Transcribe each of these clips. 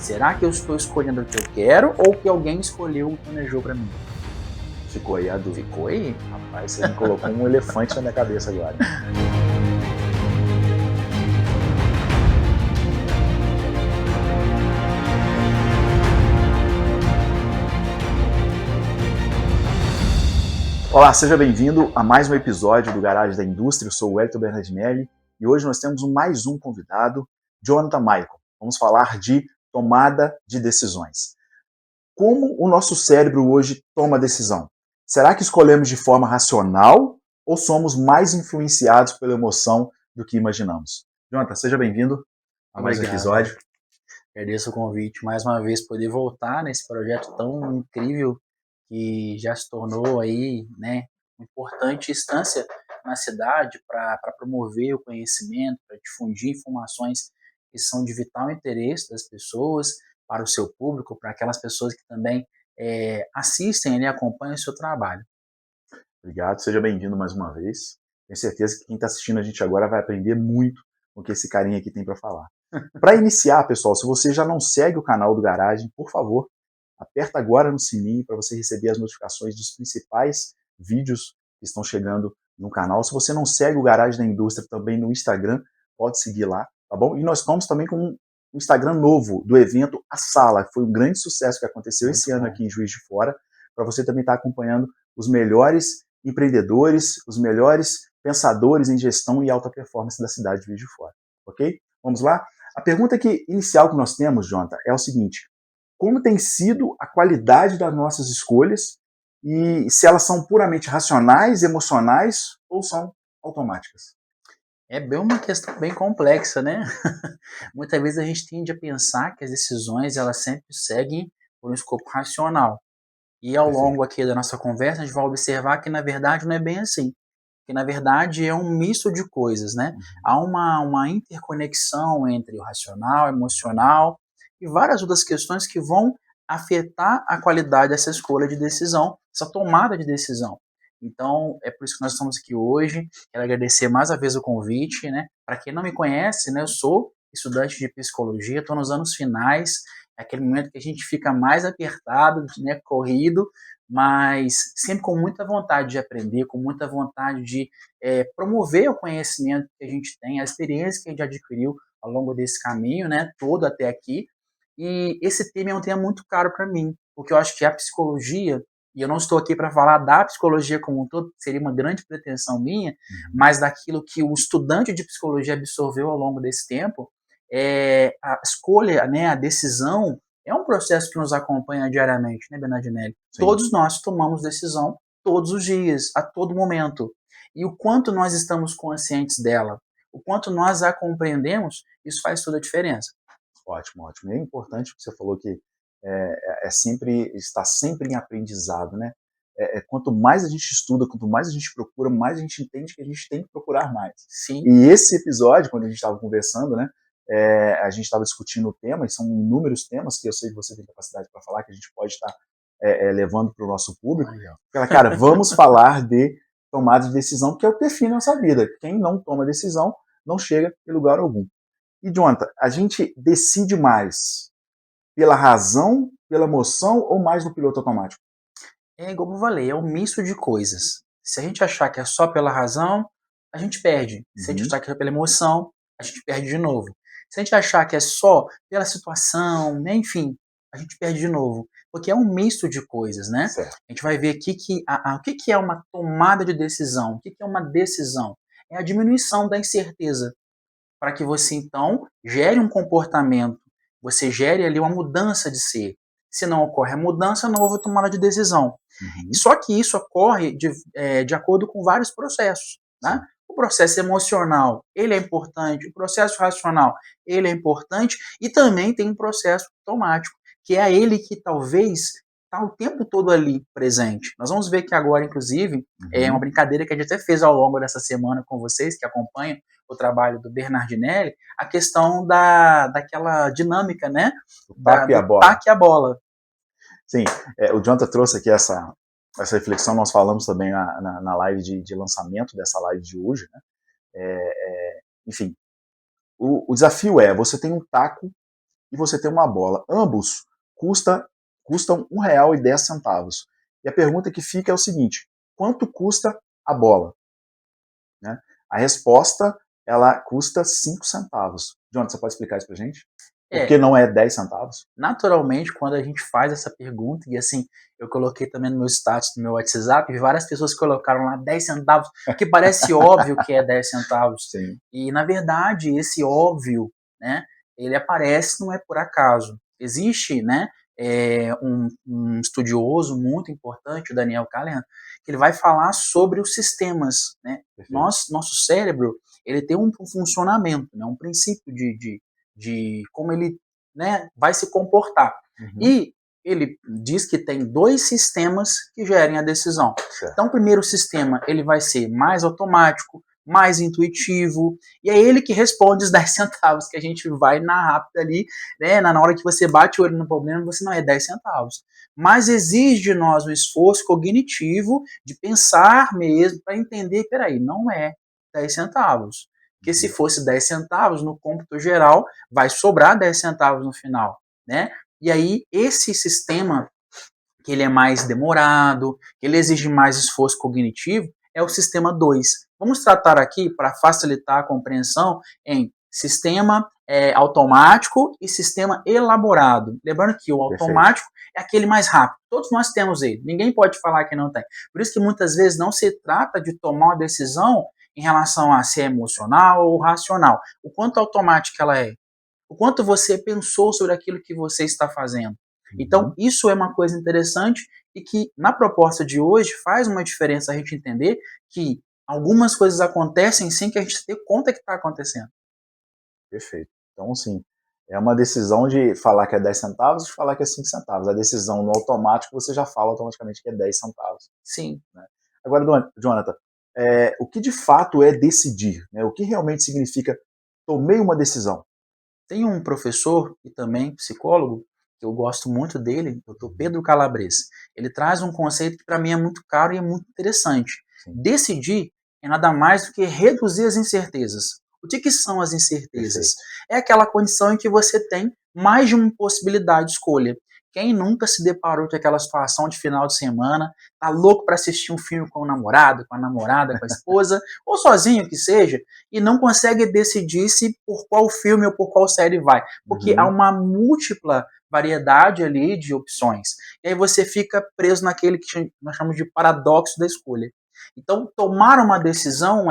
Será que eu estou escolhendo o que eu quero ou que alguém escolheu e planejou para mim? Ficou aí a dúvida. Ficou aí? Rapaz, você me colocou um elefante na minha cabeça agora. Olá, seja bem-vindo a mais um episódio do Garagem da Indústria. Eu sou o Wellington Bernardinelli e hoje nós temos mais um convidado, Jonathan Michael. Vamos falar de tomada de decisões. Como o nosso cérebro hoje toma decisão? Será que escolhemos de forma racional ou somos mais influenciados pela emoção do que imaginamos? Jonathan, seja bem-vindo a mais um episódio. Agradeço o convite, mais uma vez, poder voltar nesse projeto tão incrível que já se tornou aí, né, uma importante instância na cidade para promover o conhecimento, para difundir informações que são de vital interesse das pessoas, para o seu público, para aquelas pessoas que também assistem e acompanham o seu trabalho. Obrigado, seja bem-vindo mais uma vez. Tenho certeza que quem está assistindo a gente agora vai aprender muito com o que esse carinha aqui tem para falar. Para iniciar, pessoal, se você já não segue o canal do Garagem, por favor, aperta agora no sininho para você receber as notificações dos principais vídeos que estão chegando no canal. Se você não segue o Garagem da Indústria também no Instagram, pode seguir lá, tá bom? E nós estamos também com um Instagram novo do evento A Sala, que foi um grande sucesso que aconteceu esse ano aqui em Juiz de Fora, para você também estar acompanhando os melhores empreendedores, os melhores pensadores em gestão e alta performance da cidade de Juiz de Fora, ok? Vamos lá? A pergunta inicial que nós temos, Jonathan, é o seguinte: como tem sido a qualidade das nossas escolhas e se elas são puramente racionais, emocionais ou são automáticas? É bem uma questão bem complexa, né? Muitas vezes a gente tende a pensar que as decisões elas sempre seguem por um escopo racional. E ao longo aqui da nossa conversa, a gente vai observar que, na verdade, não é bem assim. Que, na verdade, é um misto de coisas, né? Há uma interconexão entre o racional, o emocional e várias outras questões que vão afetar a qualidade dessa escolha de decisão, essa tomada de decisão. Então, é por isso que nós estamos aqui hoje. Quero agradecer mais uma vez o convite, né? Para quem não me conhece, né, eu sou estudante de psicologia, estou nos anos finais, é aquele momento que a gente fica mais apertado, né, corrido, mas sempre com muita vontade de aprender, com muita vontade de promover o conhecimento que a gente tem, a experiência que a gente adquiriu ao longo desse caminho, né, todo até aqui. E esse tema é um tema muito caro para mim, porque eu acho que a psicologia, e eu não estou aqui para falar da psicologia como um todo, seria uma grande pretensão minha, mas daquilo que o estudante de psicologia absorveu ao longo desse tempo, a escolha, né, a decisão, é um processo que nos acompanha diariamente, né, Bernardinelli? Sim. Todos nós tomamos decisão todos os dias, a todo momento. E o quanto nós estamos conscientes dela, o quanto nós a compreendemos, isso faz toda a diferença. Ótimo, ótimo. E é importante que você falou que está sempre em aprendizado, né? Quanto mais a gente estuda, quanto mais a gente procura, mais a gente entende que a gente tem que procurar mais. Sim. E esse episódio, quando a gente estava conversando, né, a gente estava discutindo o tema, e são inúmeros temas que eu sei que você tem capacidade para falar, que a gente pode estar levando para o nosso público. Cara, vamos falar de tomada de decisão, que é o que define a nossa vida. Quem não toma decisão não chega em lugar algum. E, Jonathan, a gente decide mais pela razão, pela emoção ou mais no piloto automático? É igual eu falei, é um misto de coisas. Se a gente achar que é só pela razão, a gente perde. Se a gente achar que é pela emoção, a gente perde de novo. Se a gente achar que é só pela situação, né, enfim, a gente perde de novo. Porque é um misto de coisas, né? Certo. A gente vai ver aqui que o que é uma tomada de decisão? O que é uma decisão? É a diminuição da incerteza, para que você, então, gere um comportamento, você gere ali uma mudança de ser. Se não ocorre a mudança, não houve tomada de decisão. Só que isso ocorre de acordo com vários processos, né? O processo emocional, ele é importante, o processo racional, ele é importante, e também tem um processo automático, que é ele que talvez está o tempo todo ali presente. Nós vamos ver que agora, inclusive, é uma brincadeira que a gente até fez ao longo dessa semana com vocês, que acompanham o trabalho do Bernardinelli, a questão daquela dinâmica, né? O taco e a bola. Sim, o Jonathan trouxe aqui essa reflexão, nós falamos também na live de lançamento dessa live de hoje, né? Enfim, o desafio você tem um taco e você tem uma bola. Ambos custam R$1,10. E a pergunta que fica é o seguinte: quanto custa a bola? Né? A resposta, ela custa 5 centavos. Jonathan, você pode explicar isso pra gente? Por que não é 10 centavos? Naturalmente, quando a gente faz essa pergunta, e assim, eu coloquei também no meu status, no meu WhatsApp, várias pessoas colocaram lá 10 centavos, que parece óbvio que é 10 centavos. Sim. E, na verdade, esse óbvio, né, ele aparece, não é por acaso. Existe, né, um estudioso muito importante, o Daniel Kahneman, que ele vai falar sobre os sistemas, né? Nosso cérebro, ele tem um funcionamento, né, um princípio de como ele, né, vai se comportar. E ele diz que tem 2 sistemas que gerem a decisão. Certo. Então, o primeiro sistema, ele vai ser mais automático, mais intuitivo, e é ele que responde os 10 centavos, que a gente vai na rápida ali, né, na hora que você bate o olho no problema, você não é 10 centavos. Mas exige de nós um esforço cognitivo de pensar mesmo, para entender, peraí, não é 10 centavos. Porque se fosse 10 centavos, no cômputo geral, vai sobrar 10 centavos no final, né? E aí, esse sistema, que ele é mais demorado, que ele exige mais esforço cognitivo, é o sistema 2. Vamos tratar aqui, para facilitar a compreensão, em sistema automático e sistema elaborado. Lembrando que o automático é aquele mais rápido. Todos nós temos ele. Ninguém pode falar que não tem. Por isso que muitas vezes não se trata de tomar uma decisão em relação a se é emocional ou racional. O quanto automática ela é. O quanto você pensou sobre aquilo que você está fazendo. Então, isso é uma coisa interessante e que, na proposta de hoje, faz uma diferença a gente entender que algumas coisas acontecem sem que a gente dê conta que está acontecendo. Perfeito. Então, assim, é uma decisão de falar que é 10 centavos e falar que é 5 centavos. A decisão no automático, você já fala automaticamente que é 10 centavos. Sim. Né? Agora, Jonathan, o que de fato é decidir? Né? O que realmente significa tomei uma decisão? Tem um professor e também psicólogo, que eu gosto muito dele, o Dr. Pedro Calabres. Ele traz um conceito que para mim é muito caro e é muito interessante. Sim. Decidir é nada mais do que reduzir as incertezas. O que são as incertezas? Perfeito. É aquela condição em que você tem mais de uma possibilidade de escolha. Quem nunca se deparou com aquela situação de final de semana, tá louco para assistir um filme com o namorado, com a namorada, com a esposa, ou sozinho que seja, e não consegue decidir se por qual filme ou por qual série vai, porque há uma múltipla variedade ali de opções. E aí você fica preso naquele que nós chamamos de paradoxo da escolha. Então, tomar uma decisão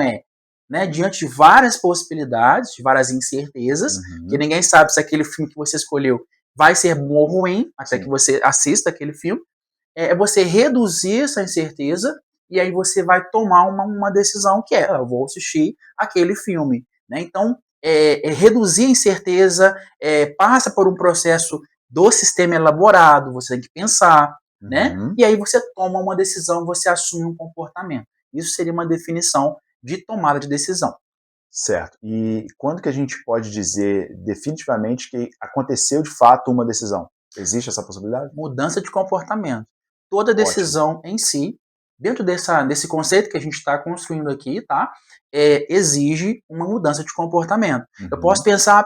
né, diante de várias possibilidades, de várias incertezas, que ninguém sabe se aquele filme que você escolheu vai ser bom ou ruim, até que você assista aquele filme, é você reduzir essa incerteza e aí você vai tomar uma decisão que eu vou assistir aquele filme. Né? Então, reduzir a incerteza, passa por um processo do sistema elaborado, você tem que pensar, né? E aí você toma uma decisão, você assume um comportamento. Isso seria uma definição de tomada de decisão. Certo. E quando que a gente pode dizer definitivamente que aconteceu de fato uma decisão? Existe essa possibilidade? Mudança de comportamento. Toda decisão em si, dentro desse conceito que a gente está construindo aqui, tá? Exige uma mudança de comportamento. Eu posso pensar.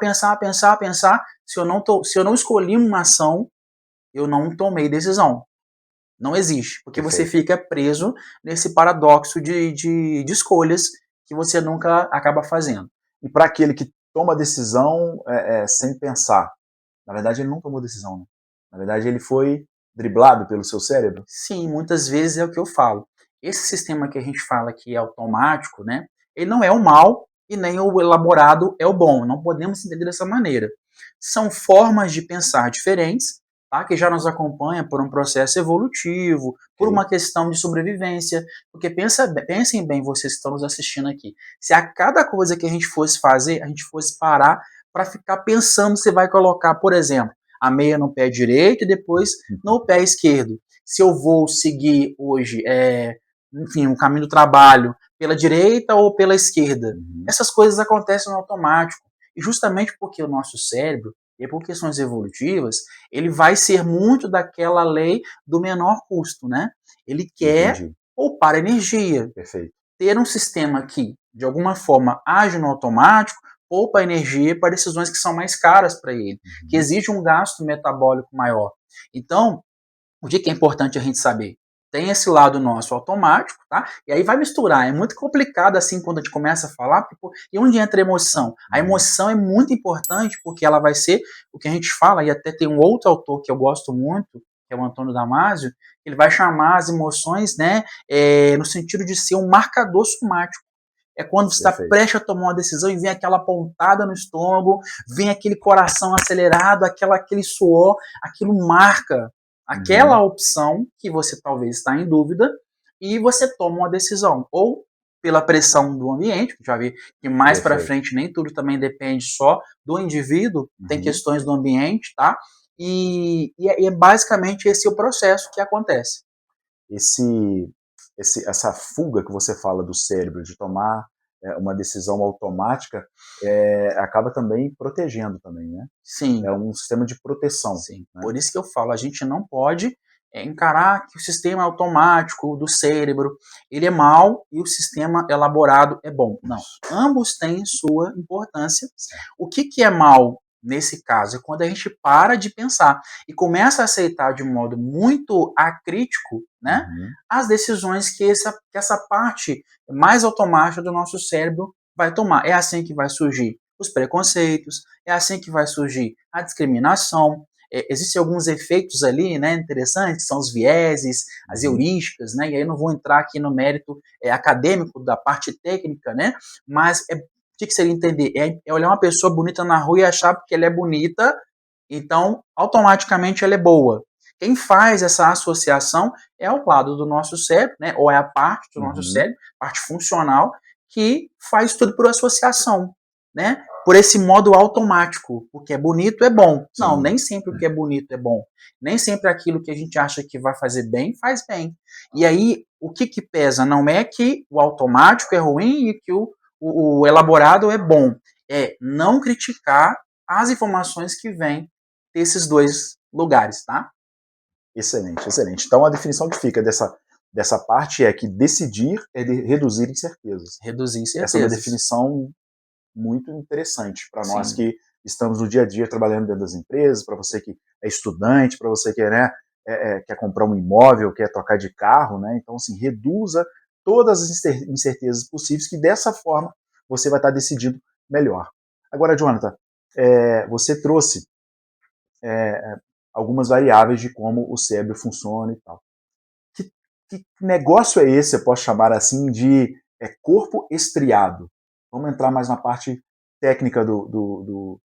Se eu não escolhi uma ação, eu não tomei decisão. Não existe. Porque você fica preso nesse paradoxo de escolhas que você nunca acaba fazendo. E para aquele que toma decisão sem pensar, na verdade ele não tomou decisão, né? Na verdade ele foi driblado pelo seu cérebro? Sim, muitas vezes é o que eu falo. Esse sistema que a gente fala que é automático, né? Ele não é o mal e nem o elaborado é o bom. Não podemos entender dessa maneira. São formas de pensar diferentes, tá? Que já nos acompanha por um processo evolutivo, por uma questão de sobrevivência. Porque pensem bem, vocês que estão nos assistindo aqui. Se a cada coisa que a gente fosse fazer, a gente fosse parar para ficar pensando se vai colocar, por exemplo, a meia no pé direito e depois no pé esquerdo. Se eu vou seguir hoje, enfim, o caminho do trabalho pela direita ou pela esquerda. Essas coisas acontecem no automático. E justamente porque o nosso cérebro, e por questões evolutivas, ele vai ser muito daquela lei do menor custo, né? Ele quer poupar energia. Perfeito. Ter um sistema que, de alguma forma, age no automático, poupa energia para decisões que são mais caras para ele, que Uhum. exigem um gasto metabólico maior. Então, o que é importante a gente saber? Tem esse lado nosso automático, tá? E aí vai misturar. É muito complicado assim quando a gente começa a falar, porque, pô, e onde entra a emoção? A Uhum. emoção é muito importante porque ela vai ser o que a gente fala, e até tem um outro autor que eu gosto muito, que é o Antônio Damasio, ele vai chamar as emoções, né, no sentido de ser um marcador somático. É quando você está Perfeito. prestes a tomar uma decisão e vem aquela pontada no estômago, vem aquele coração acelerado, aquele suor, aquilo marca aquela Uhum. opção que você talvez está em dúvida e você toma uma decisão. Ou pela pressão do ambiente, já vi que mais para Perfeito. frente nem tudo também depende só do indivíduo, tem Uhum. questões do ambiente, tá? E é basicamente esse o processo que acontece. Essa fuga que você fala do cérebro de tomar uma decisão automática acaba também protegendo também, né? É Sim, um sistema de proteção, sim. né? Por isso que eu falo, a gente não pode encarar que o sistema automático do cérebro ele é mau e o sistema elaborado é bom. Não, Isso. ambos têm sua importância. Certo. O que é mal nesse caso é quando a gente para de pensar e começa a aceitar de modo muito acrítico, né, Uhum. as decisões que essa parte mais automática do nosso cérebro vai tomar. É assim que vai surgir os preconceitos, é assim que vai surgir a discriminação. Existem alguns efeitos ali, né, interessantes, são os vieses, as Uhum. heurísticas, né, e aí eu não vou entrar aqui no mérito acadêmico da parte técnica, né, mas o que seria entender? É olhar uma pessoa bonita na rua e achar que ela é bonita, então automaticamente ela é boa. Quem faz essa associação é o lado do nosso cérebro, né, ou é a parte do nosso Uhum. cérebro, parte funcional, que faz tudo por associação, né? Por esse modo automático. O que é bonito é bom. Não, Sim. nem sempre o que é bonito é bom. Nem sempre aquilo que a gente acha que vai fazer bem, faz bem. E aí, o que pesa não é que o automático é ruim e que o elaborado é bom. É não criticar as informações que vêm desses dois lugares, tá? Excelente, excelente. Então a definição que fica dessa parte é que decidir é de reduzir incertezas. Reduzir Essa é uma incertezas. definição muito interessante para nós Sim. que estamos no dia a dia trabalhando dentro das empresas, para você que é estudante, para você que quer comprar um imóvel, quer trocar de carro, né? Então, assim, reduza todas as incertezas possíveis, que dessa forma você vai estar decidindo melhor. Agora, Jonathan, você trouxe é, algumas variáveis de como o cérebro funciona e tal. Que, que negócio é esse, eu posso chamar assim, de corpo estriado? Vamos entrar mais na parte técnica do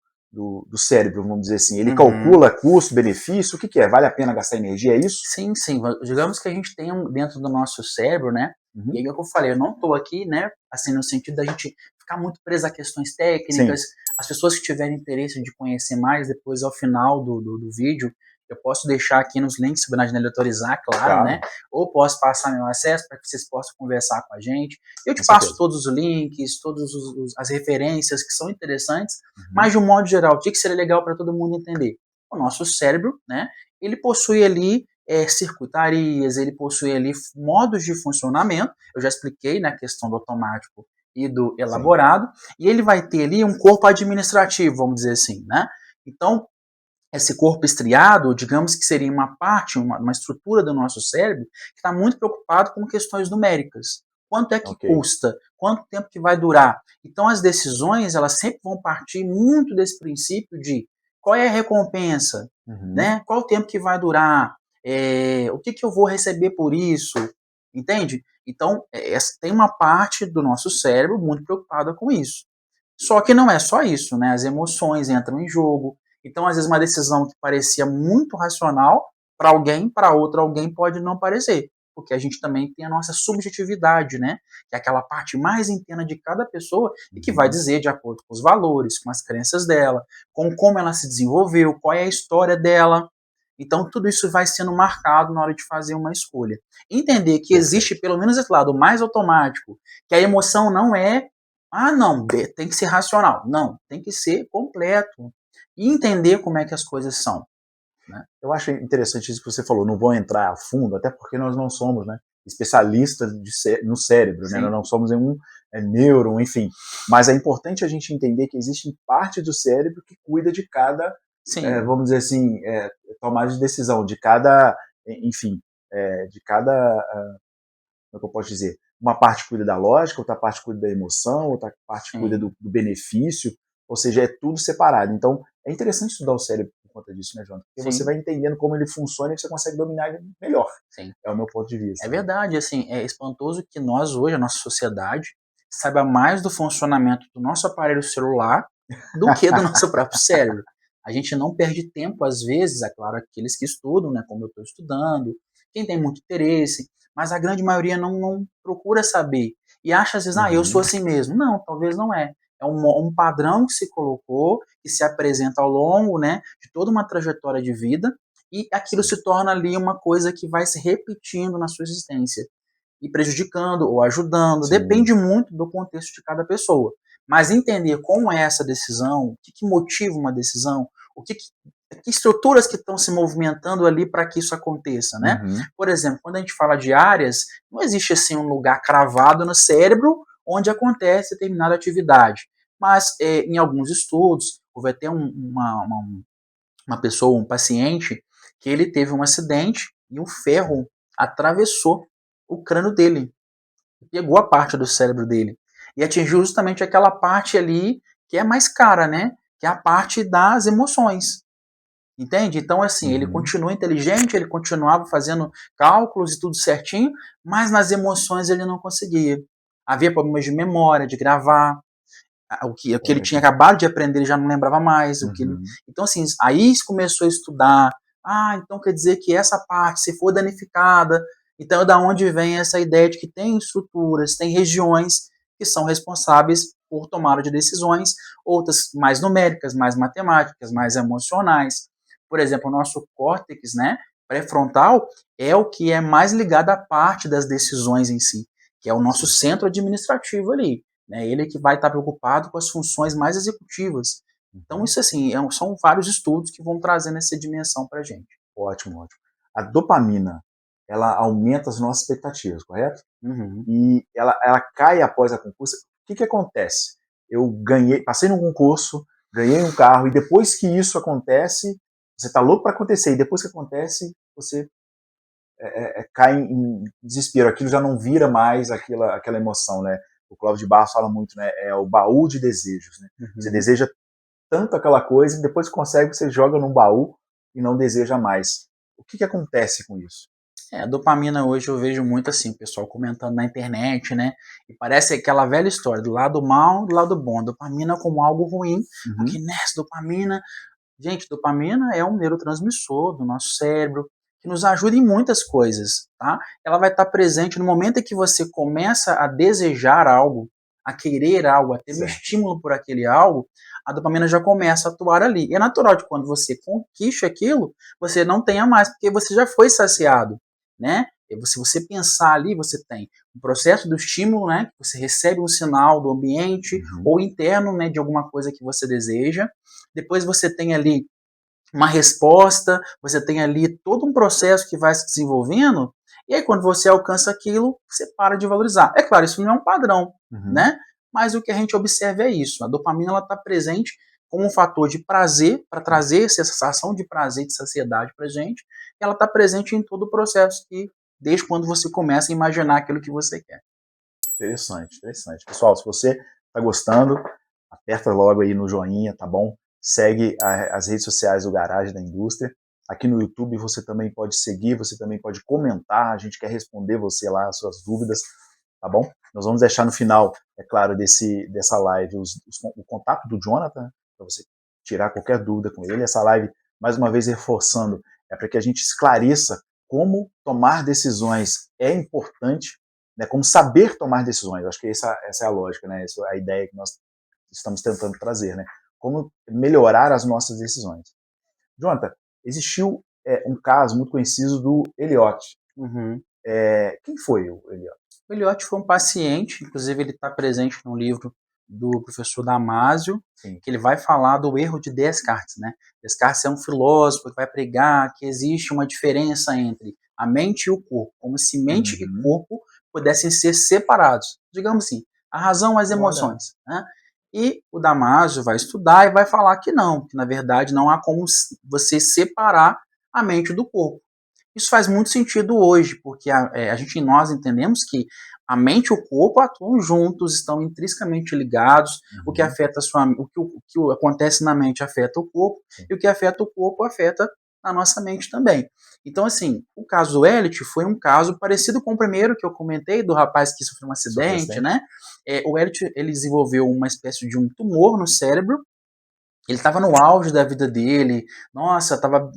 cérebro, vamos dizer assim. Ele Uhum. calcula custo-benefício, o que é? Vale a pena gastar energia, é isso? Sim, sim. Digamos que a gente tem dentro do nosso cérebro, né? E Uhum. aí é o que eu falei, eu não estou aqui, né? Assim, no sentido da gente ficar muito preso a questões técnicas. Sim. As pessoas que tiverem interesse de conhecer mais, depois ao final do vídeo, eu posso deixar aqui nos links para a Janela autorizar, claro, né? Claro, Ou posso passar meu acesso para que vocês possam conversar com a gente. Eu com te passo certeza. todos os links, todas as referências que são interessantes, mas Uhum. de um modo geral, o que seria legal para todo mundo entender? O nosso cérebro, né? Ele possui ali circuitarias, ele possui ali modos de funcionamento, eu já expliquei na questão do automático e do Sim. elaborado, e ele vai ter ali um corpo administrativo, vamos dizer assim, né? Então, esse corpo estriado, digamos que seria uma parte, uma estrutura do nosso cérebro que está muito preocupado com questões numéricas. Quanto é que Ok. custa? Quanto tempo que vai durar? Então, as decisões, elas sempre vão partir muito desse princípio de qual é a recompensa, Uhum. né? Qual o tempo que vai durar? O que eu vou receber por isso? Entende? Então, tem uma parte do nosso cérebro muito preocupada com isso. Só que não é só isso, né? As emoções entram em jogo. Então, às vezes, uma decisão que parecia muito racional para alguém, para outro alguém pode não parecer. Porque a gente também tem a nossa subjetividade, né? Que é aquela parte mais interna de cada pessoa e que vai Uhum. dizer de acordo com os valores, com as crenças dela, com como ela se desenvolveu, qual é a história dela. Então, tudo isso vai sendo marcado na hora de fazer uma escolha. Entender que existe Perfeito. pelo menos esse lado mais automático, que a emoção não é não, tem que ser racional. Não, tem que ser completo. E entender como é que as coisas são. Né? Eu acho interessante isso que você falou, não vou entrar a fundo, até porque nós não somos, né, especialista no cérebro, né? Nós não somos nenhum nêuron, enfim. Mas é importante a gente entender que existe parte do cérebro que cuida de cada, vamos dizer assim, tomada de decisão, de cada, enfim, de cada, como é que eu posso dizer? Uma parte cuida da lógica, outra parte cuida da emoção, outra parte cuida do benefício, ou seja, é tudo separado. Então, é interessante estudar o cérebro por conta disso, né, João? Porque você vai entendendo como ele funciona e você consegue dominar ele melhor. Sim. É o meu ponto de vista. É verdade, assim, é espantoso que nós hoje, a nossa sociedade, saiba mais do funcionamento do nosso aparelho celular do que do nosso próprio cérebro. A gente não perde tempo, às vezes, é claro, aqueles que estudam, né, como eu estou estudando, quem tem muito interesse, mas a grande maioria não procura saber. E acha, às vezes, eu sou assim mesmo. Não, talvez não é. É um padrão que se colocou, que se apresenta ao longo, né, de toda uma trajetória de vida, e aquilo se torna ali uma coisa que vai se repetindo na sua existência e prejudicando ou ajudando, depende muito do contexto de cada pessoa. Mas entender como é essa decisão, o que motiva uma decisão, que estruturas que estão se movimentando ali para que isso aconteça, né? Por exemplo, quando a gente fala de áreas, não existe assim um lugar cravado no cérebro onde acontece determinada atividade. Mas em alguns estudos, houve até uma pessoa, um paciente, que ele teve um acidente e um ferro atravessou o crânio dele, pegou a parte do cérebro dele e atingiu justamente aquela parte ali que é mais cara, né? Que é a parte das emoções. Entende? Então, assim, ele continua inteligente, ele continuava fazendo cálculos e tudo certinho, mas nas emoções ele não conseguia. Havia problemas de memória, de gravar. O que ele tinha acabado de aprender, ele já não lembrava mais. Então, assim, aí começou a estudar. Então quer dizer que essa parte, se for danificada, então da onde vem essa ideia de que tem estruturas, tem regiões que são responsáveis por tomada de decisões, outras mais numéricas, mais matemáticas, mais emocionais. Por exemplo, o nosso córtex, né, pré-frontal, é o que é mais ligado à parte das decisões em si, que é o nosso centro administrativo ali. Ele que vai estar preocupado com as funções mais executivas. Então, isso assim, são vários estudos que vão trazendo essa dimensão para a gente. Ótimo, ótimo. A dopamina, ela aumenta as nossas expectativas, correto? E ela cai após a concurso. O que acontece? Eu passei num concurso, ganhei um carro, e depois que isso acontece, você está louco para acontecer, e depois que acontece, você cai em desespero. Aquilo já não vira mais aquela emoção, né? O Clóvis de Barros fala muito, né? É o baú de desejos, né? Você deseja tanto aquela coisa e depois que consegue, você joga num baú e não deseja mais. O que acontece com isso? A dopamina hoje eu vejo muito assim, pessoal comentando na internet, né? E parece aquela velha história do lado mal e do lado bom. Dopamina como algo ruim, porque nessa dopamina... Gente, dopamina é um neurotransmissor do nosso cérebro, que nos ajuda em muitas coisas, tá? Ela vai estar presente no momento em que você começa a desejar algo, a querer algo, a ter um estímulo por aquele algo, a dopamina já começa a atuar ali. E é natural que quando você conquiste aquilo, você não tenha mais, porque você já foi saciado, né? Se você pensar ali, você tem um processo do estímulo, né? Você recebe um sinal do ambiente ou interno, né? De alguma coisa que você deseja. Depois você tem ali uma resposta, você tem ali todo um processo que vai se desenvolvendo, e aí quando você alcança aquilo, você para de valorizar. É claro, isso não é um padrão, né? Mas o que a gente observa é isso. A dopamina está presente como um fator de prazer, para trazer essa sensação de prazer, de saciedade para a gente, e ela está presente em todo o processo, desde quando você começa a imaginar aquilo que você quer. Interessante, interessante. Pessoal, se você está gostando, aperta logo aí no joinha, tá bom? Segue as redes sociais do Garagem da Indústria. Aqui no YouTube você também pode seguir, você também pode comentar, a gente quer responder você lá as suas dúvidas, tá bom? Nós vamos deixar no final, é claro, dessa live o contato do Jonathan, para você tirar qualquer dúvida com ele. Essa live, mais uma vez reforçando, é para que a gente esclareça como tomar decisões é importante, né, como saber tomar decisões. Acho que essa é a lógica, né? Essa é a ideia que nós estamos tentando trazer, né? Como melhorar as nossas decisões. Jonathan, existiu um caso muito conhecido do Eliot. Quem foi o Eliot? O Eliot foi um paciente, inclusive ele está presente no livro do professor Damasio, que ele vai falar do erro de Descartes, né? Descartes é um filósofo que vai pregar que existe uma diferença entre a mente e o corpo, como se mente e corpo pudessem ser separados. Digamos assim, a razão e as emoções. Né? E o Damasio vai estudar e vai falar que não, que na verdade não há como você separar a mente do corpo. Isso faz muito sentido hoje, porque nós entendemos que a mente e o corpo atuam juntos, estão intrinsecamente ligados. O que afeta o que acontece na mente afeta o corpo, e o que afeta o corpo afeta a nossa mente também. Então, assim, o caso do Elliot foi um caso parecido com o primeiro que eu comentei, do rapaz que sofreu um acidente, né? O Elliot, ele desenvolveu uma espécie de um tumor no cérebro. Ele estava no auge da vida dele, nossa, estava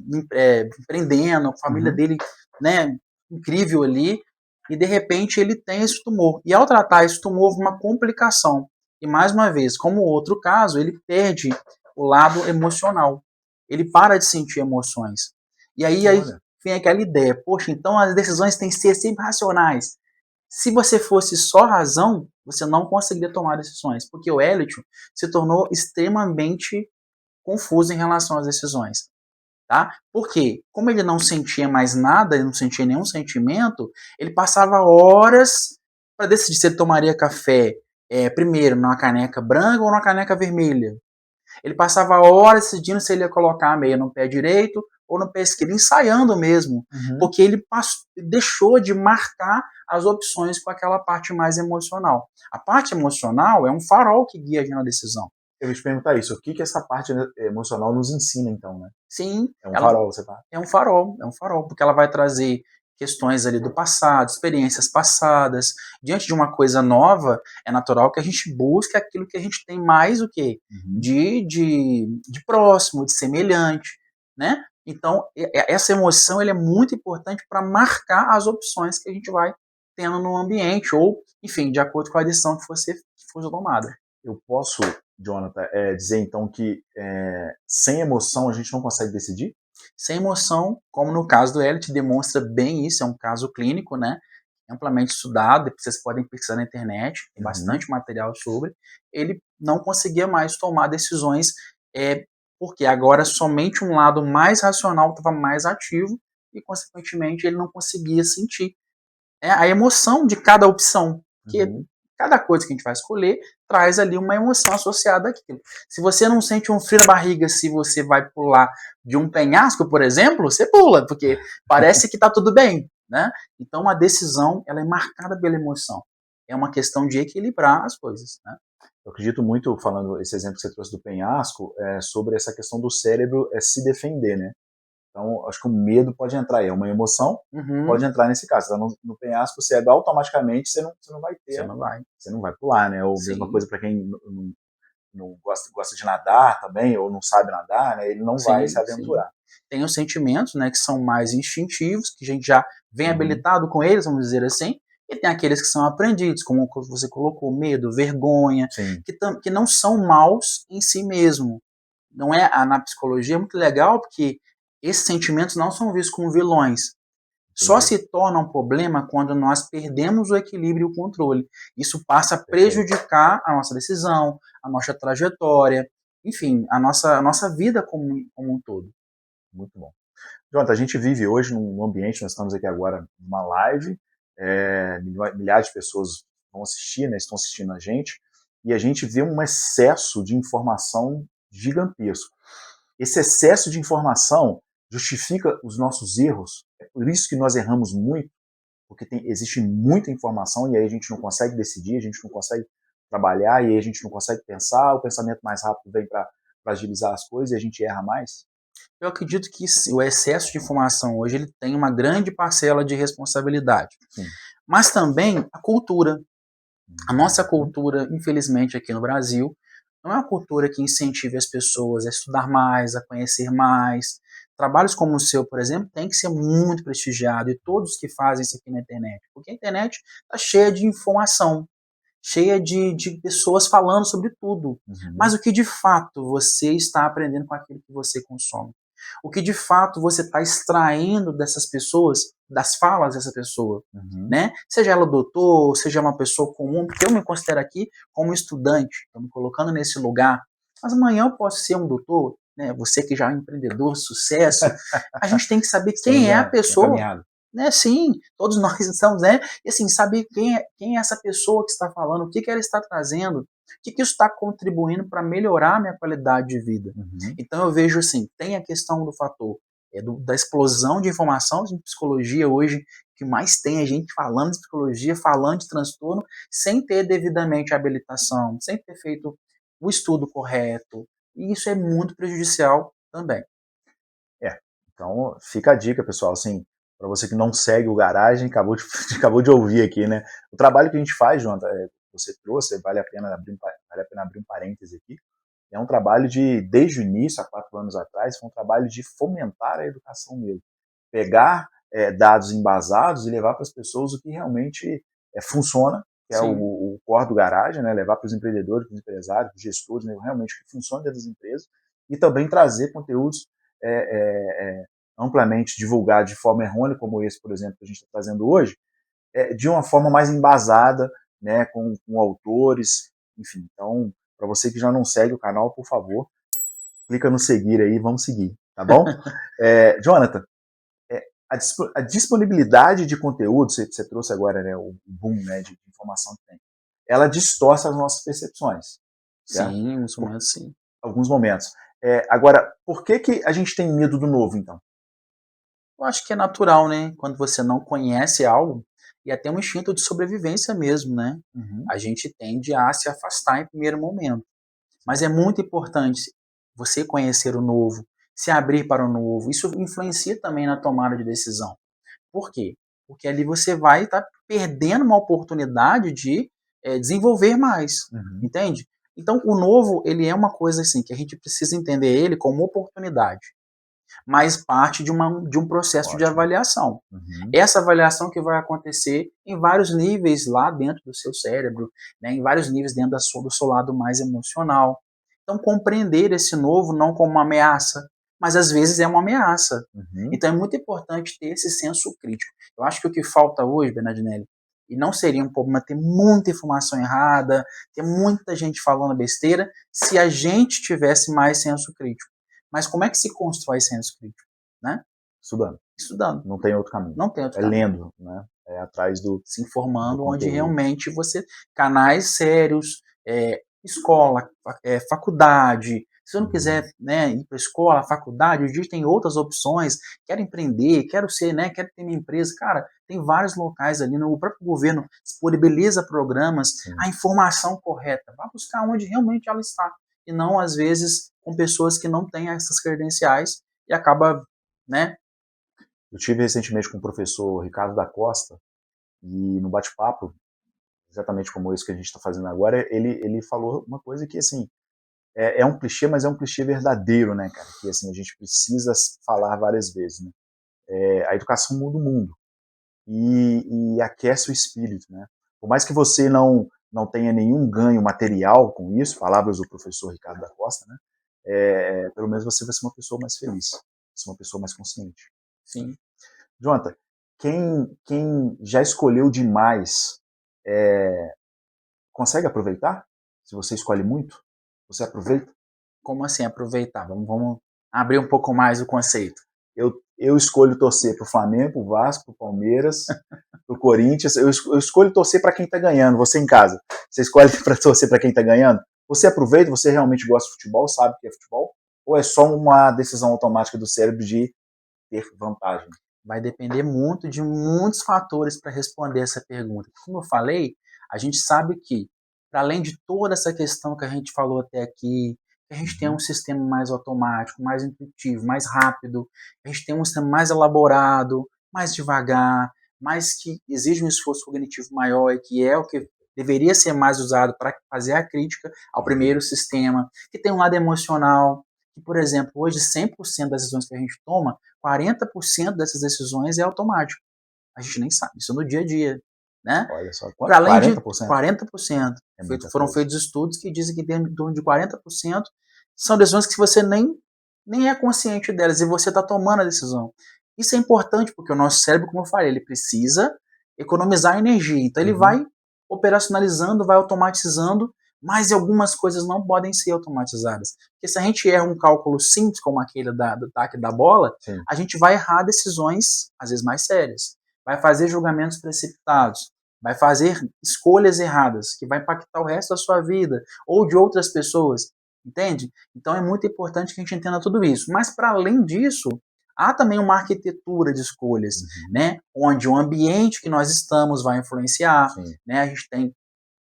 empreendendo, a família dele, né, incrível ali, e de repente ele tem esse tumor. E ao tratar esse tumor, houve uma complicação. E mais uma vez, como o outro caso, ele perde o lado emocional. Ele para de sentir emoções. E aí vem aquela ideia, poxa, então as decisões têm que ser sempre racionais. Se você fosse só razão, você não conseguiria tomar decisões, porque o Elliot se tornou extremamente confuso em relação às decisões. Tá? Porque, como ele não sentia mais nada, ele não sentia nenhum sentimento, ele passava horas para decidir se ele tomaria café primeiro numa caneca branca ou numa caneca vermelha. Ele passava horas decidindo se ele ia colocar a meia no pé direito ou no pé esquerdo, ensaiando mesmo, porque ele deixou de marcar as opções com aquela parte mais emocional. A parte emocional é um farol que guia a gente na decisão. Eu vou te perguntar isso, o que essa parte emocional nos ensina, então, né? Sim. É um farol, você tá? É um farol, porque ela vai trazer questões ali do passado, experiências passadas. Diante de uma coisa nova, é natural que a gente busque aquilo que a gente tem mais o quê? De próximo, de semelhante, né? Então, essa emoção ela é muito importante para marcar as opções que a gente vai tendo no ambiente, ou, enfim, de acordo com a decisão que for tomada. Eu posso, Jonathan, dizer então que sem emoção a gente não consegue decidir? Sem emoção, como no caso do Elliot, demonstra bem isso, é um caso clínico, né? Amplamente estudado, depois vocês podem pesquisar na internet, tem bastante material sobre. Ele não conseguia mais tomar decisões, porque agora somente um lado mais racional estava mais ativo e, consequentemente, ele não conseguia sentir a emoção de cada opção. Porque cada coisa que a gente vai escolher traz ali uma emoção associada àquilo. Se você não sente um frio na barriga se você vai pular de um penhasco, por exemplo, você pula, porque parece que está tudo bem, né? Então a decisão ela é marcada pela emoção. É uma questão de equilibrar as coisas, né? Eu acredito muito, falando esse exemplo que você trouxe do penhasco, sobre essa questão do cérebro se defender, né? Então, acho que o medo pode entrar, é uma emoção, pode entrar nesse caso. Então, no penhasco, você automaticamente você não vai ter. Você não vai pular, né? Ou mesma coisa para quem não gosta de nadar também, ou não sabe nadar, né? Ele não vai se aventurar. Tem os sentimentos, né, que são mais instintivos, que a gente já vem habilitado com eles, vamos dizer assim, e tem aqueles que são aprendidos, como você colocou, medo, vergonha, que não são maus em si mesmo. Não é, na psicologia é muito legal, porque esses sentimentos não são vistos como vilões. Só se torna um problema quando nós perdemos o equilíbrio e o controle. Isso passa a prejudicar a nossa decisão, a nossa trajetória, enfim, a nossa vida como um todo. Muito bom. Jonathan, a gente vive hoje num ambiente, nós estamos aqui agora numa live, milhares de pessoas vão assistir, né, estão assistindo a gente, e a gente vê um excesso de informação gigantesco. Esse excesso de informação justifica os nossos erros, é por isso que nós erramos muito, porque existe muita informação e aí a gente não consegue decidir, a gente não consegue trabalhar e aí a gente não consegue pensar, o pensamento mais rápido vem para agilizar as coisas e a gente erra mais. Eu acredito que o excesso de informação hoje ele tem uma grande parcela de responsabilidade. Mas também a cultura. A nossa cultura, infelizmente, aqui no Brasil, não é uma cultura que incentive as pessoas a estudar mais, a conhecer mais. Trabalhos como o seu, por exemplo, tem que ser muito prestigiado, e todos que fazem isso aqui na internet. Porque a internet está cheia de informação, cheia de pessoas falando sobre tudo. Mas o que de fato você está aprendendo com aquilo que você consome? O que de fato você está extraindo dessas pessoas, das falas dessa pessoa, né? Seja ela doutor, seja uma pessoa comum, porque eu me considero aqui como estudante, estou me colocando nesse lugar, mas amanhã eu posso ser um doutor, né? Você que já é um empreendedor, sucesso, a gente tem que saber quem é a pessoa, né? Sim, todos nós estamos, né? E assim, saber quem é essa pessoa que está falando, o que ela está trazendo, o que isso está contribuindo para melhorar a minha qualidade de vida. Uhum. Então eu vejo assim, tem a questão do fator da explosão de informação em psicologia hoje, que mais tem a gente falando de psicologia, falando de transtorno, sem ter devidamente a habilitação, sem ter feito o estudo correto, e isso é muito prejudicial também. Então fica a dica, pessoal, assim, para você que não segue o Garagem, acabou de ouvir aqui, né? O trabalho que a gente faz, João, você trouxe, vale a pena abrir um parêntese aqui, é um trabalho desde o início, há 4 anos atrás, foi um trabalho de fomentar a educação mesmo. Pegar dados embasados e levar para as pessoas o que realmente funciona, que é o core do Garagem, né? Levar para os empreendedores, para os empresários, para os gestores, né? Realmente o que funciona dentro das empresas, e também trazer conteúdos amplamente divulgados de forma errônea, como esse, por exemplo, que a gente está trazendo hoje, de uma forma mais embasada, né? Com autores, enfim. Então, para você que já não segue o canal, por favor, clica no seguir aí, vamos seguir, tá bom? Jonathan, a disponibilidade de conteúdo, você trouxe agora, né, o boom, né, de informação que tem, ela distorce as nossas percepções. Certo? Sim, em alguns momentos sim. Alguns momentos. Agora, por que a gente tem medo do novo, então? Eu acho que é natural, né? Quando você não conhece algo, e até um instinto de sobrevivência mesmo, né? Uhum. A gente tende a se afastar em primeiro momento. Mas é muito importante você conhecer o novo, se abrir para o novo. Isso influencia também na tomada de decisão. Por quê? Porque ali você vai estar perdendo uma oportunidade de desenvolver mais, Uhum. entende? Então, o novo, ele é uma coisa assim, que a gente precisa entender ele como oportunidade, mas parte de um processo de Ótimo. avaliação. Uhum. Essa avaliação que vai acontecer em vários níveis lá dentro do seu cérebro, né, em vários níveis dentro do seu lado mais emocional. Então, compreender esse novo não como uma ameaça, mas às vezes é uma ameaça. Uhum. Então, é muito importante ter esse senso crítico. Eu acho que o que falta hoje, Bernardinelli, e não seria um problema ter muita informação errada, ter muita gente falando besteira, se a gente tivesse mais senso crítico. Mas como é que se constrói senso crítico? Né? Estudando. Estudando. Não tem outro caminho. Não tem outro caminho. Lendo, né? Atrás se informando, do onde conteúdo. realmente você. Canais sérios, escola, faculdade. Se eu não quiser, né, ir para a escola, faculdade, hoje tem outras opções. Quero empreender, quero ser, né, quero ter minha empresa. Cara, tem vários locais ali, o próprio governo disponibiliza programas, Sim. a informação correta. Vá buscar onde realmente ela está. E não, às vezes, com pessoas que não têm essas credenciais e acaba, né? Eu tive recentemente com o professor Ricardo da Costa, e no bate-papo, exatamente como isso que a gente está fazendo agora, ele falou uma coisa que, assim, é um clichê, mas é um clichê verdadeiro, né, cara? Que, assim, a gente precisa falar várias vezes, né? A educação muda o mundo e aquece o espírito, né? Por mais que você não tenha nenhum ganho material com isso, palavras do professor Ricardo da Costa, né? Pelo menos você vai ser uma pessoa mais feliz, ser uma pessoa mais consciente. Sim. Jonathan, quem já escolheu demais consegue aproveitar? Se você escolhe muito, você aproveita? Como assim aproveitar? Vamos abrir um pouco mais o conceito. Eu escolho torcer para o Flamengo, o Vasco, o Palmeiras, para o Corinthians. Eu escolho torcer para quem está ganhando. Você em casa, você escolhe para torcer para quem está ganhando? Você aproveita? Você realmente gosta de futebol? Sabe o que é futebol? Ou é só uma decisão automática do cérebro de ter vantagem? Vai depender muito de muitos fatores para responder essa pergunta. Como eu falei, a gente sabe que, para além de toda essa questão que a gente falou até aqui, a gente tem um sistema mais automático, mais intuitivo, mais rápido, a gente tem um sistema mais elaborado, mais devagar, mais que exige um esforço cognitivo maior e que é o que deveria ser mais usado para fazer a crítica ao primeiro sistema, que tem um lado emocional, que, por exemplo, hoje 100% das decisões que a gente toma, 40% dessas decisões é automático. A gente nem sabe, isso no dia a dia. Né? Olha só, para além 40%? De 40%. Foram feitos estudos que dizem que em torno de 40% são decisões que você nem é consciente delas e você está tomando a decisão. Isso é importante porque o nosso cérebro, como eu falei, ele precisa economizar energia. Então ele vai operacionalizando, vai automatizando, mas algumas coisas não podem ser automatizadas. Porque se a gente erra um cálculo simples, como aquele do taque da bola, Sim. a gente vai errar decisões, às vezes, mais sérias. vai fazer julgamentos precipitados, vai fazer escolhas erradas, que vai impactar o resto da sua vida, ou de outras pessoas, entende? Então é muito importante que a gente entenda tudo isso. Mas para além disso, há também uma arquitetura de escolhas, né? Onde o ambiente que nós estamos vai influenciar, né? A gente tem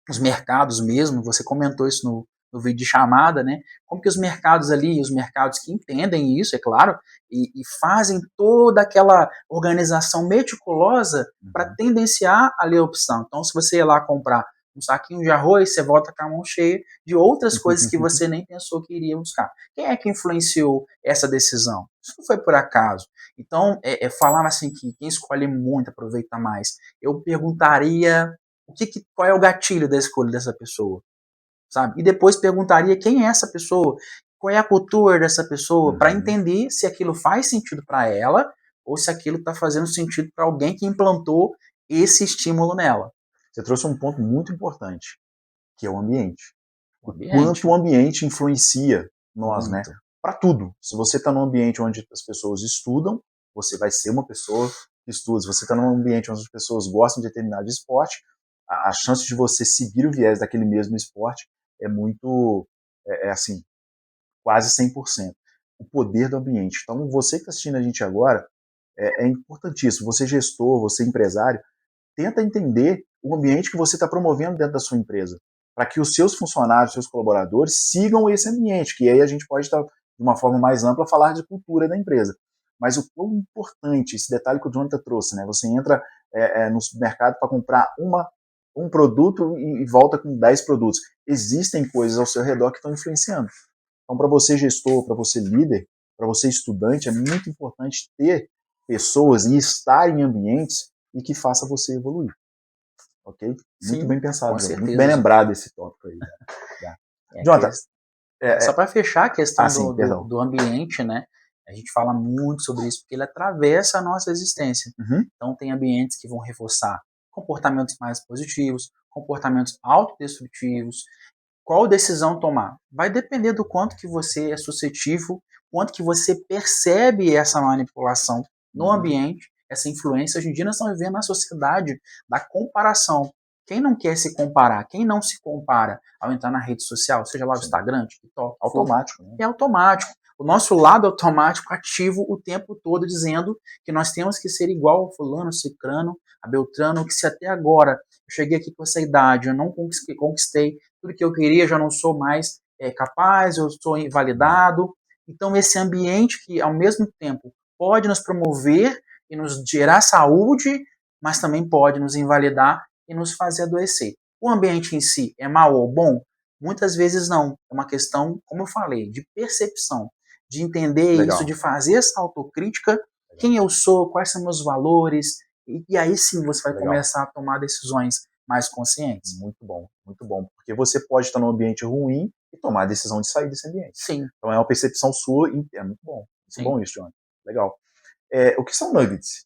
os mercados mesmo, você comentou isso no vídeo de chamada, né? Como que os mercados ali, os mercados que entendem isso, é claro, e fazem toda aquela organização meticulosa para tendenciar ali a opção. Então, se você ir lá comprar um saquinho de arroz, você volta com a mão cheia de outras coisas que você nem pensou que iria buscar. Quem é que influenciou essa decisão? Isso não foi por acaso. Então, falar assim que quem escolhe muito aproveita mais. Eu perguntaria qual é o gatilho da escolha dessa pessoa, sabe? E depois perguntaria quem é essa pessoa, qual é a cultura dessa pessoa, para entender se aquilo faz sentido para ela ou se aquilo está fazendo sentido para alguém que implantou esse estímulo nela. Você trouxe um ponto muito importante, que é o ambiente. O quanto o ambiente influencia nós, né? Para tudo. Se você está num ambiente onde as pessoas estudam, você vai ser uma pessoa que estuda. Se você está num ambiente onde as pessoas gostam de determinado esporte, a chance de você seguir o viés daquele mesmo esporte é muito, assim, quase 100%. O poder do ambiente. Então, você que está assistindo a gente agora, é importantíssimo. Você gestor, você empresário, tenta entender o ambiente que você está promovendo dentro da sua empresa, para que os seus funcionários, seus colaboradores sigam esse ambiente, que aí a gente pode estar, de uma forma mais ampla, falar de cultura da empresa. Mas o quão importante, esse detalhe que o Jonathan trouxe, né? Você entra no supermercado para comprar um produto e volta com 10 produtos. Existem coisas ao seu redor que estão influenciando. Então, para você gestor, para você líder, para você estudante, é muito importante ter pessoas e estar em ambientes e que faça você evoluir. Ok? Muito Sim, bem pensado, muito bem lembrado esse tópico aí. Jonathan, só para fechar a questão do ambiente, né? A gente fala muito sobre isso porque ele atravessa a nossa existência. Então tem ambientes que vão reforçar comportamentos mais positivos, comportamentos autodestrutivos. Qual decisão tomar? Vai depender do quanto que você é suscetível, quanto que você percebe essa manipulação no ambiente, essa influência. Hoje em dia nós estamos vivendo na sociedade da comparação. Quem não quer se comparar? Quem não se compara ao entrar na rede social, seja lá o Instagram, TikTok, automático, né? É automático. O nosso lado automático ativo o tempo todo dizendo que nós temos que ser igual ao fulano, cicrano, a Beltrano, que se até agora eu cheguei aqui com essa idade, eu não conquistei tudo que eu queria, já não sou mais capaz, eu sou invalidado. Então esse ambiente que ao mesmo tempo pode nos promover e nos gerar saúde, mas também pode nos invalidar e nos fazer adoecer. O ambiente em si é mau ou bom? Muitas vezes não. É uma questão, como eu falei, de percepção, de entender isso, de fazer essa autocrítica, quem eu sou, quais são meus valores, e aí sim você vai começar a tomar decisões mais conscientes. Muito bom. Porque você pode estar num ambiente ruim e tomar a decisão de sair desse ambiente. Sim. Então é uma percepção sua e é muito bom. Muito bom isso, John. Legal. O que são nuggets?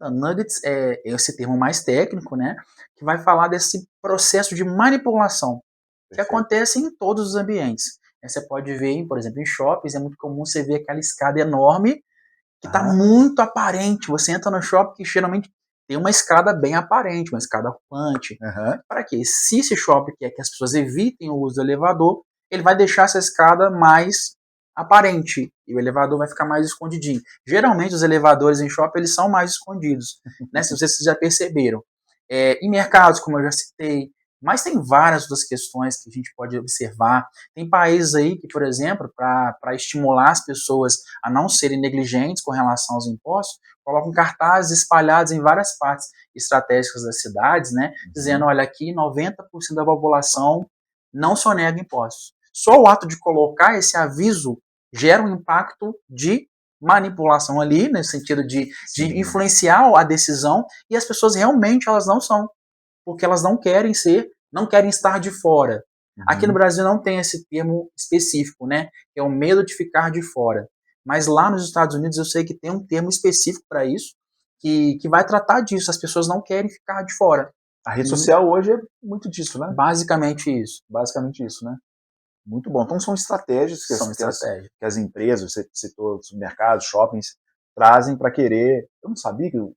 Nuggets é esse termo mais técnico, né? Que vai falar desse processo de manipulação que acontece em todos os ambientes. Você pode ver, por exemplo, em shoppings, é muito comum você ver aquela escada enorme que está muito aparente. Você entra no shopping que geralmente tem uma escada bem aparente, uma escada rolante. Para quê? Se esse shopping quer que as pessoas evitem o uso do elevador, ele vai deixar essa escada mais aparente e o elevador vai ficar mais escondidinho. Geralmente os elevadores em shopping eles são mais escondidos, né? Se vocês já perceberam. Em mercados, como eu já citei, mas tem várias outras questões que a gente pode observar. Tem países aí que, por exemplo, para estimular as pessoas a não serem negligentes com relação aos impostos, colocam cartazes espalhados em várias partes estratégicas das cidades, né, dizendo, olha, aqui 90% da população não sonega impostos. Só o ato de colocar esse aviso gera um impacto de manipulação ali, no sentido de influenciar a decisão, e as pessoas realmente elas não são, porque elas não querem estar de fora. Aqui no Brasil não tem esse termo específico, né? Que é o medo de ficar de fora. Mas lá nos Estados Unidos eu sei que tem um termo específico para isso, que vai tratar disso. As pessoas não querem ficar de fora. A rede social hoje é muito disso, né? Basicamente isso. Basicamente isso, né? Muito bom. Então são estratégias que as empresas, você citou, supermercados, shoppings, trazem para querer. Eu não sabia que o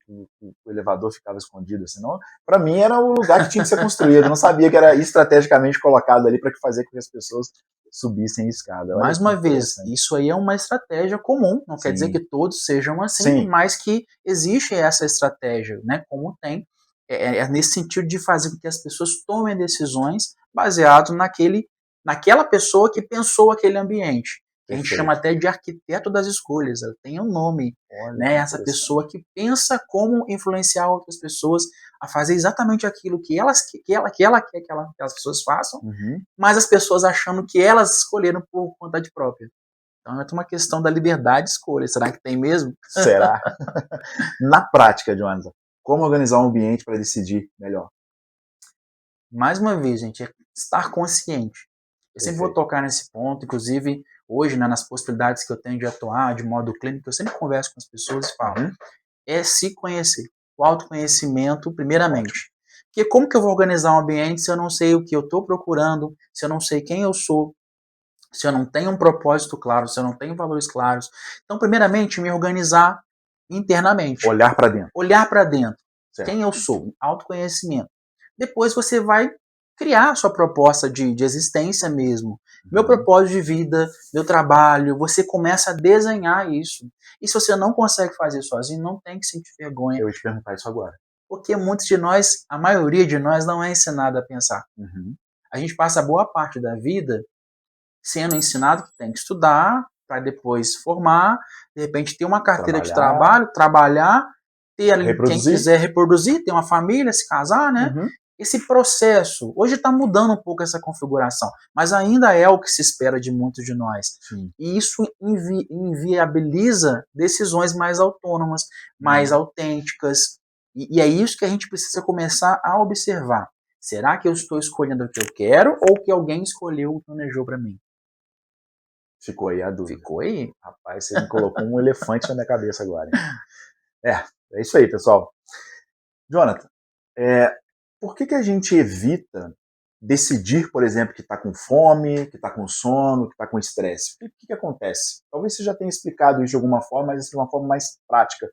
elevador ficava escondido assim, não. Para mim era o lugar que tinha que ser construído. Eu não sabia que era estrategicamente colocado ali para fazer com que as pessoas subissem a escada. Olha Mais que uma vez, interessante. isso aí é uma estratégia comum, não quer dizer Sim. que todos sejam assim, Sim. mas que existe essa estratégia, né? Como tem, é nesse sentido de fazer com que as pessoas tomem decisões baseado naquela pessoa que pensou aquele ambiente. Que a gente Perfeito. chama até de arquiteto das escolhas, ela tem um nome, Olha, né? que Essa pessoa que pensa como influenciar outras pessoas a fazer exatamente aquilo que ela quer que as pessoas façam, Uhum. mas as pessoas achando que elas escolheram por vontade própria. Então é uma questão da liberdade de escolha. Será que tem mesmo? Será? Na prática, Jonathan, como organizar um ambiente para decidir melhor? Mais uma vez, gente, é estar consciente. Eu sempre vou Perfeito. tocar nesse ponto, inclusive hoje, né, nas possibilidades que eu tenho de atuar de modo clínico, eu sempre converso com as pessoas e falo, é se conhecer. O autoconhecimento, primeiramente. Porque como que eu vou organizar um ambiente se eu não sei o que eu estou procurando, se eu não sei quem eu sou, se eu não tenho um propósito claro, se eu não tenho valores claros. Então, primeiramente, me organizar internamente. Olhar para dentro. Olhar para dentro. Certo. Quem eu sou? Autoconhecimento. Depois você vai criar a sua proposta de existência mesmo. Meu propósito de vida, meu trabalho, você começa a desenhar isso. E se você não consegue fazer sozinho, não tem que sentir vergonha. Eu ia te perguntar isso agora. Porque muitos de nós, a maioria de nós, não é ensinado a pensar. Uhum. A gente passa boa parte da vida sendo ensinado que tem que estudar para depois formar, de repente ter uma carteira de trabalho, trabalhar, ter ali quem Reproduzir. quiser reproduzir, ter uma família, se casar, né? Uhum. Esse processo, hoje está mudando um pouco essa configuração, mas ainda é o que se espera de muitos de nós. Sim. E isso inviabiliza decisões mais autônomas, mais autênticas, e é isso que a gente precisa começar a observar. Será que eu estou escolhendo o que eu quero ou que alguém escolheu e planejou para mim? Ficou aí a dúvida. Ficou aí? Rapaz, você me colocou um elefante na minha cabeça agora. Hein? É isso aí, pessoal. Jonathan, por que a gente evita decidir, por exemplo, que está com fome, que está com sono, que está com estresse? O que acontece? Talvez você já tenha explicado isso de alguma forma, mas de uma forma mais prática.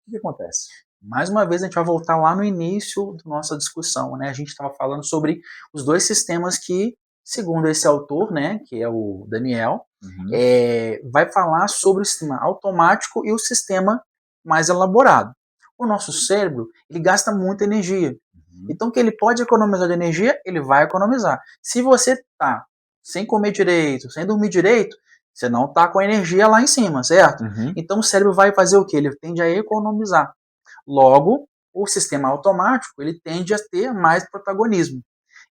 O que acontece? Mais uma vez, a gente vai voltar lá no início da nossa discussão, né? A gente estava falando sobre os dois sistemas que, segundo esse autor, né, que é o Daniel, vai falar sobre o sistema automático e o sistema mais elaborado. O nosso cérebro, ele gasta muita energia. Então, que ele pode economizar de energia, ele vai economizar. Se você está sem comer direito, sem dormir direito, você não está com a energia lá em cima, certo? Então, o cérebro vai fazer o quê? Ele tende a economizar. Logo, o sistema automático ele tende a ter mais protagonismo.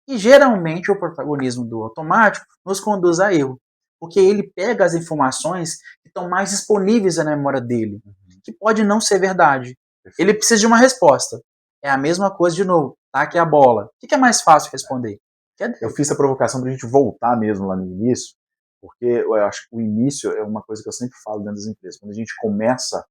E geralmente o protagonismo do automático nos conduz a erro, porque ele pega as informações que estão mais disponíveis na memória dele, que pode não ser verdade. Ele precisa de uma resposta. É a mesma coisa de novo, tá aqui a bola. O que é mais fácil responder? Eu fiz a provocação para a gente voltar mesmo lá no início, porque eu acho que o início é uma coisa que eu sempre falo dentro das empresas. Quando a gente começa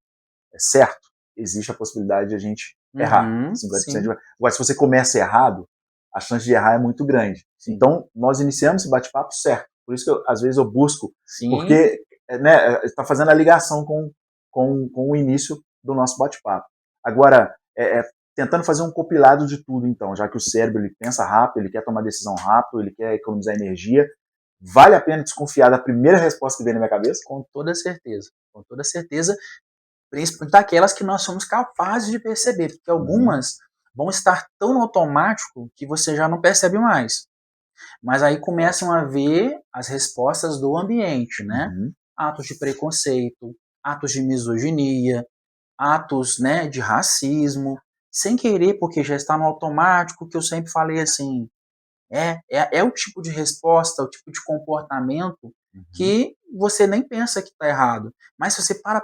certo, existe a possibilidade de a gente errar. 50% de... Agora, se você começa errado, a chance de errar é muito grande. Sim. Então, nós iniciamos esse bate-papo certo. Por isso que às vezes eu busco, porque está fazendo a ligação com o início do nosso bate-papo. Agora, tentando fazer um compilado de tudo, então, já que o cérebro ele pensa rápido, ele quer tomar decisão rápido, ele quer economizar energia, vale a pena desconfiar da primeira resposta que vem na minha cabeça? Com toda certeza. Com toda certeza. Principalmente daquelas que nós somos capazes de perceber, porque algumas vão estar tão no automático que você já não percebe mais. Mas aí começam a ver as respostas do ambiente, né? Atos de preconceito, atos de misoginia, atos, né, de racismo, sem querer, porque já está no automático, que eu sempre falei assim, é o tipo de resposta, o tipo de comportamento que você nem pensa que está errado. Mas se você para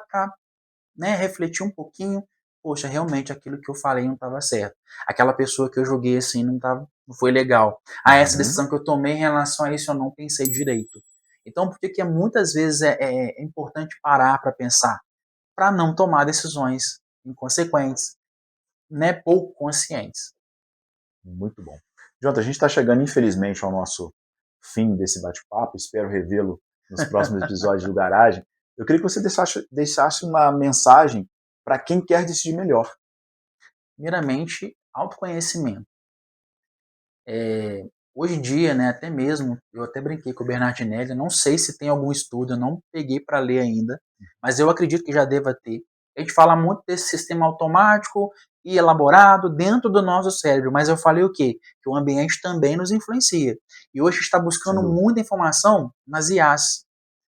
refletir um pouquinho, poxa, realmente aquilo que eu falei não estava certo. Aquela pessoa que eu joguei assim não foi legal. Essa decisão que eu tomei em relação a isso eu não pensei direito. Então, por que muitas vezes é importante parar para pensar? Para não tomar decisões inconsequentes, né, pouco conscientes. Muito bom. Jonathan, a gente está chegando, infelizmente, ao nosso fim desse bate-papo. Espero revê-lo nos próximos episódios do Garagem. Eu queria que você deixasse uma mensagem para quem quer decidir melhor. Primeiramente, autoconhecimento. Hoje em dia, né, até mesmo, eu até brinquei com o Bernardinelli, não sei se tem algum estudo, eu não peguei para ler ainda, mas eu acredito que já deva ter. A gente fala muito desse sistema automático e elaborado dentro do nosso cérebro, mas eu falei o quê? Que o ambiente também nos influencia. E hoje está Sem buscando dúvida. muita informação nas IAs.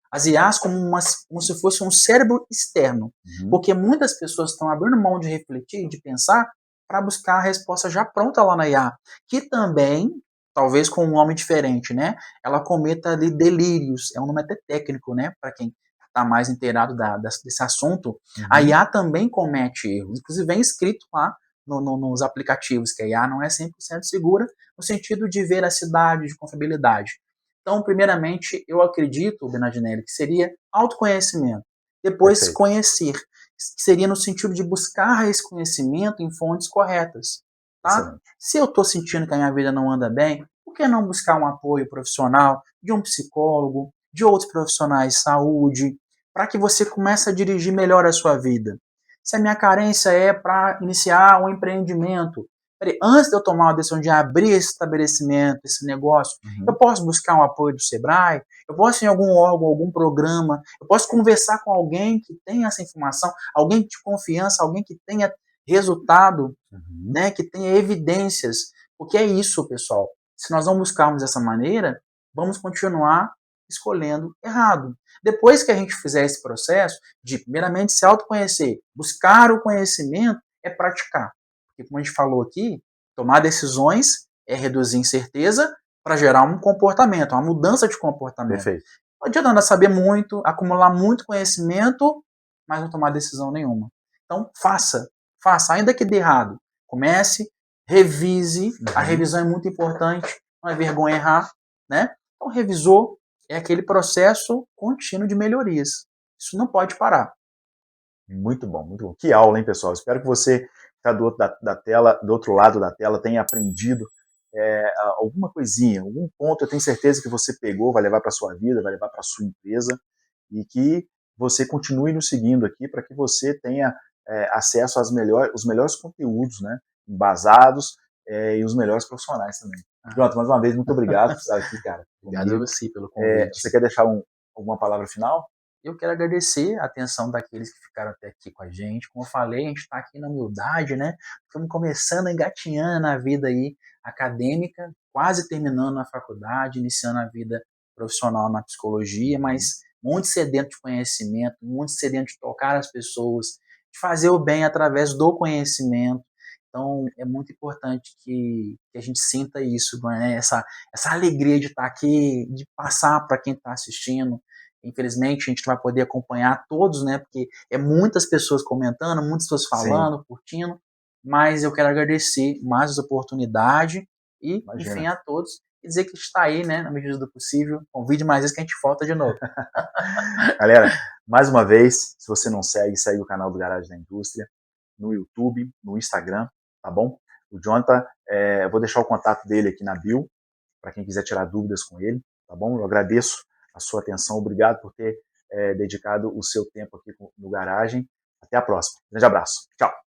As IAs como se fosse um cérebro externo, Uhum. porque muitas pessoas estão abrindo mão de refletir, de pensar, para buscar a resposta já pronta lá na IA, que também, talvez com um nome diferente, né, ela cometa ali delírios, é um nome até técnico, né, para quem está mais inteirado desse assunto, a Uhum. IA também comete erros, inclusive vem escrito lá nos aplicativos que a IA não é 100% segura, no sentido de veracidade, de confiabilidade. Então, primeiramente, eu acredito, Benadinelli, que seria autoconhecimento. Depois, Perfeito. conhecer, que seria no sentido de buscar esse conhecimento em fontes corretas. Tá? Excelente. Se eu estou sentindo que a minha vida não anda bem, por que não buscar um apoio profissional de um psicólogo, de outros profissionais de saúde, para que você comece a dirigir melhor a sua vida? Se a minha carência é para iniciar um empreendimento, antes de eu tomar a decisão de abrir esse estabelecimento, esse negócio, eu Uhum. posso buscar um apoio do Sebrae, eu posso ir em algum órgão, algum programa, eu posso conversar com alguém que tenha essa informação, alguém de confiança, alguém que tenha resultado, Uhum. né, que tenha evidências. Porque é isso, pessoal. Se nós não buscarmos dessa maneira, vamos continuar escolhendo errado. Depois que a gente fizer esse processo de, primeiramente, se autoconhecer, buscar o conhecimento, é praticar. Porque, como a gente falou aqui, tomar decisões é reduzir incerteza para gerar um comportamento, uma mudança de comportamento. Perfeito. Não adianta nada saber muito, acumular muito conhecimento, mas não tomar decisão nenhuma. Então, faça, ainda que dê errado. Comece, revise, a Uhum. revisão é muito importante, não é vergonha errar, né? Então, revisou, é aquele processo contínuo de melhorias. Isso não pode parar. Muito bom, muito bom. Que aula, hein, pessoal? Espero que você que está da tela, do outro lado da tela, tenha aprendido alguma coisinha, algum ponto. Eu tenho certeza que você pegou, vai levar para sua vida, vai levar para sua empresa e que você continue nos seguindo aqui para que você tenha acesso os melhores conteúdos, né, embasados e os melhores profissionais também. Pronto, mais uma vez, muito obrigado por estar aqui, cara, Obrigado a comigo. você pelo convite. Você quer deixar alguma palavra final? Eu quero agradecer a atenção daqueles que ficaram até aqui com a gente. Como eu falei, a gente está aqui na humildade, né? Estamos começando, engatinhando a vida aí acadêmica, quase terminando a faculdade, iniciando a vida profissional na psicologia, mas muito sedento de conhecimento, muito sedento de tocar as pessoas, de fazer o bem através do conhecimento. Então, é muito importante que a gente sinta isso, né? Essa alegria de estar aqui, de passar para quem está assistindo. Infelizmente, a gente não vai poder acompanhar todos, né? Porque é muitas pessoas comentando, muitas pessoas Sim, falando, curtindo, mas eu quero agradecer mais essa oportunidade e, enfim, imagina. a todos e dizer que está aí, né, na medida do possível. Convide mais vezes que a gente volta de novo. Galera, mais uma vez, se você não segue, segue o canal do Garagem da Indústria no YouTube, no Instagram, tá bom? O Jonathan, eu vou deixar o contato dele aqui na bio, para quem quiser tirar dúvidas com ele, tá bom? Eu agradeço a sua atenção, obrigado por ter dedicado o seu tempo aqui no Garagem. Até a próxima. Grande abraço. Tchau.